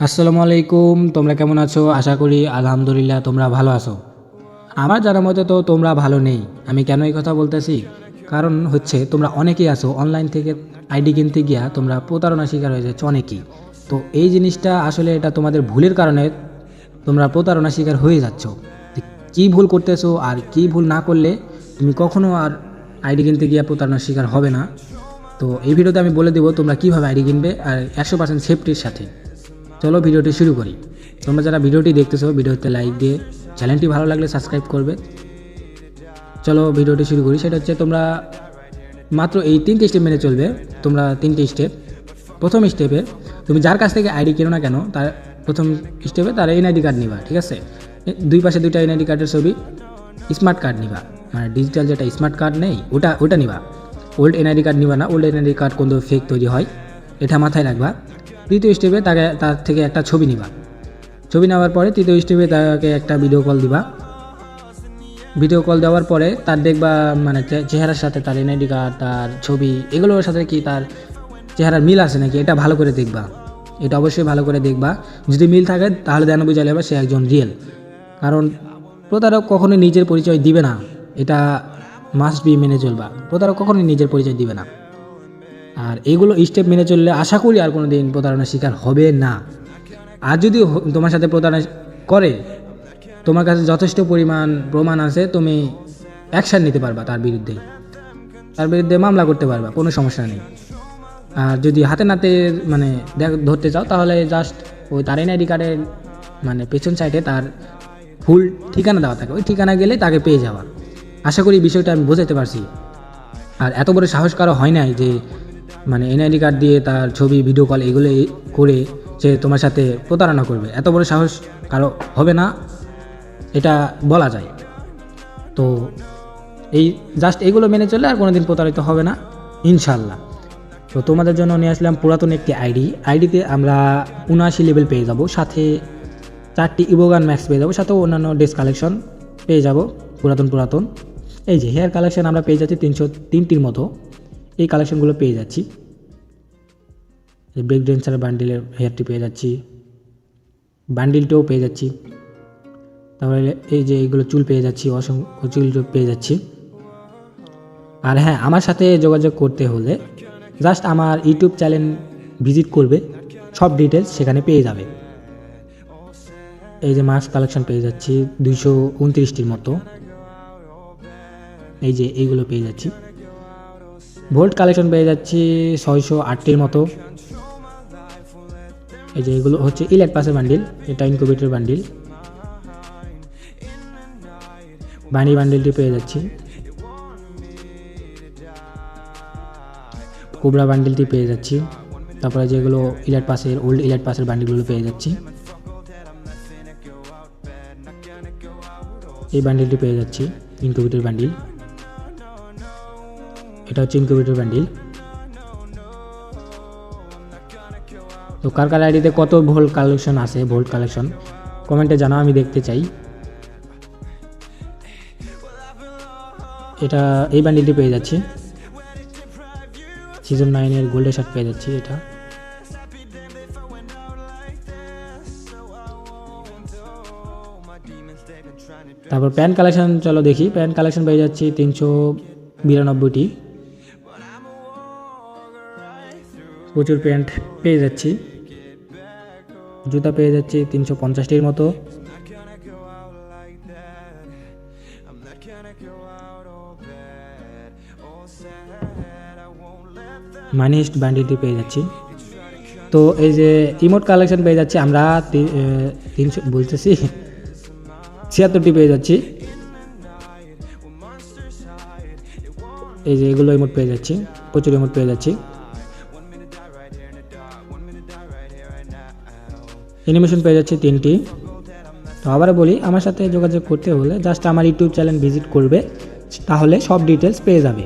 আসসালামু আলাইকুম। তোমরা কেমন আছো? আশা করি আলহামদুলিল্লাহ তোমরা ভালো আছো। আমার জানার মতে তো তোমরা ভালো নেই। আমি কেন এই কথা বলতেছি, কারণ হচ্ছে তোমরা অনেকেই আছো অনলাইন থেকে আইডি কিনতে গিয়া তোমরা প্রতারণা শিকার হয়ে যাচ্ছ অনেকেই। তো এই জিনিসটা আসলে এটা তোমাদের ভুলের কারণে তোমরা প্রতারণা শিকার হয়ে যাচ্ছ। কী ভুল করতেছো আর কী ভুল না করলে তুমি কখনো আর আইডি কিনতে গিয়া প্রতারণার শিকার হবে না। তো এই ভিডিওতে আমি বলে দেবো তোমরা কীভাবে আইডি কিনবে আর 100% সেফটির সাথে। চলো ভিডিওটি শুরু করি। তোমরা যারা ভিডিওটি দেখতেছো ভিডিওতে লাইক দিয়ে চ্যানেলটি ভালো লাগলে সাবস্ক্রাইব করবে। চলো ভিডিওটি শুরু করি। সেটা হচ্ছে তোমরা মাত্র এই 3টি স্টেপ মেনে চলবে। তোমরা 3টি স্টেপ। প্রথম স্টেপে তুমি যার কাছ থেকে আইডি কেনো না কেন তার প্রথম স্টেপে তার এনআইডি কার্ড নিবা, ঠিক আছে? দুই পাশে দুইটা এনআইডি কার্ডের ছবি, স্মার্ট কার্ড নিবা, মানে ডিজিটাল যেটা স্মার্ট কার্ড নেই ওটা নিবা। ওল্ড এনআইডি কার্ড নিবা না, ওল্ড এনআইডি কার্ড কোনো ফেক তৈরি হয়, এটা মাথায় রাখবা। দ্বিতীয় স্টেপে তার থেকে একটা ছবি নিবা। ছবি নেওয়ার পরে তৃতীয় স্টেপে তাকে একটা ভিডিও কল দিবা। ভিডিও কল দেওয়ার পরে তার দেখবা মানে চেহারার সাথে তার এনআইডি কার্ড, তার ছবি, এগুলোর সাথে কি তার চেহারার মিল আছে নাকি এটা ভালো করে দেখবা। এটা অবশ্যই ভালো করে দেখবা। যদি মিল থাকে তাহলে যেন বুঝা যাবে সে একজন রিয়েল। কারণ প্রতারক কখনোই নিজের পরিচয় দিবে না, এটা মাস্ট বি মেনে চলবা। প্রতারক কখনোই নিজের পরিচয় দিবে না। আর এইগুলো স্টেপ মেনে চললে আশা করি আর কোনো দিন প্রতারণার শিকার হবে না। আর যদি তোমার সাথে প্রতারণা করে, তোমার কাছে যথেষ্ট পরিমাণ প্রমাণ আছে, তুমি অ্যাকশান নিতে পারবা তার বিরুদ্ধে মামলা করতে পারবা, কোনো সমস্যা নেই। আর যদি হাতে নাতে মানে ধরতে চাও তাহলে জাস্ট ওই তার এনআইডি কার্ডের মানে পেছন সাইডে তার ফুল ঠিকানা দেওয়া থাকে, ওই ঠিকানা গেলে তাকে পেয়ে যাওয়া। আশা করি বিষয়টা আমি বোঝাতে পারছি। আর এত বড় সাহস কারো হয় নাই যে মানে এনআইডি কার্ড দিয়ে তার ছবি, ভিডিও কল এগুলো করে সে তোমার সাথে প্রতারণা করবে। এত বড় সাহস কারো হবে না, এটা বলা যায়। তো এই জাস্ট এইগুলো মেনে চললে আর কোনো দিন প্রতারিত হবে না ইনশাল্লাহ। তো তোমাদের জন্য নিয়ে আসলাম পুরাতন একটি আইডিতে আমরা 79 লেভেল পেয়ে যাব, সাথে 4টি ইভোগান ম্যাক্স পেয়ে যাবো, সাথেও অন্যান্য ড্রেস কালেকশন পেয়ে যাব পুরাতন। এই যে হেয়ার কালেকশন আমরা পেয়ে যাচ্ছি 303টির মতো, এই কালেকশনগুলো পেয়ে যাচ্ছি। এই ব্রেক ড্যান্সার বান্ডিলের হেয়ারটি পেয়ে যাচ্ছি, বান্ডিলটাও পেয়ে যাচ্ছি। তারপরে এই যে এইগুলো চুল পেয়ে যাচ্ছি, অসংখ্য চুল পেয়ে যাচ্ছি। আর হ্যাঁ, আমার সাথে যোগাযোগ করতে হলে জাস্ট আমার ইউটিউব চ্যানেল ভিজিট করবে, সব ডিটেলস সেখানে পেয়ে যাবে। এই যে মাস্ক কালেকশন পেয়ে যাচ্ছি 229টির মতো, এই যে এইগুলো পেয়ে যাচ্ছি। ভোল্ট কালেকশন পেয়ে যাচ্ছি 608টির মতো। এই যে এগুলো হচ্ছে ইলেট পাসের বান্ডিল, এটা ইনকিউবেটর বান্ডিল। বান্ডিলটি পেয়ে যাচ্ছি। কোবরা বান্ডিলটি পেয়ে যাচ্ছি। তারপরে যেগুলো ওল্ড ইলেট পাসের বান্ডিলগুলো পেয়ে যাচ্ছি। এই বান্ডিলটি পেয়ে যাচ্ছি, ইনকিউবেটর বান্ডিল। এটা হচ্ছে ইনকিউবেটর বান্ডিল। তো কার আইডিতে কত ভোল্ট কালেকশন আছে, ভোল্ট কালেকশন কমেন্টে জানাও, আমি দেখতে চাই। এটা এই বান্ডিলটি পেয়ে যাচ্ছি, সিজন 9-এর গোল্ডের শার্ট পেয়ে যাচ্ছি এটা। তারপর প্যান্ট কালেকশন চলো দেখি। প্যান্ট কালেকশন পেয়ে যাচ্ছি 392টি, প্রচুর প্যান্ট পেয়ে যাচ্ছি। জুতা পেয়ে যাচ্ছি 350টির মতো। মানিস্ট বান্ডিলটি পেয়ে যাচ্ছি। তো এই যে ইমোট কালেকশন পেয়ে যাচ্ছি আমরা 76টি পেয়ে যাচ্ছি। এই যে এগুলো ইমোট পেয়ে যাচ্ছি, প্রচুর ইমোট পেয়ে যাচ্ছি। অ্যানিমেশন পেয়ে যাচ্ছি 3টি। তো আবারও বলি, আমার সাথে যোগাযোগ করতে হলে জাস্ট আমার ইউটিউব চ্যানেল ভিজিট করবে, তাহলে সব ডিটেলস পেয়ে যাবে।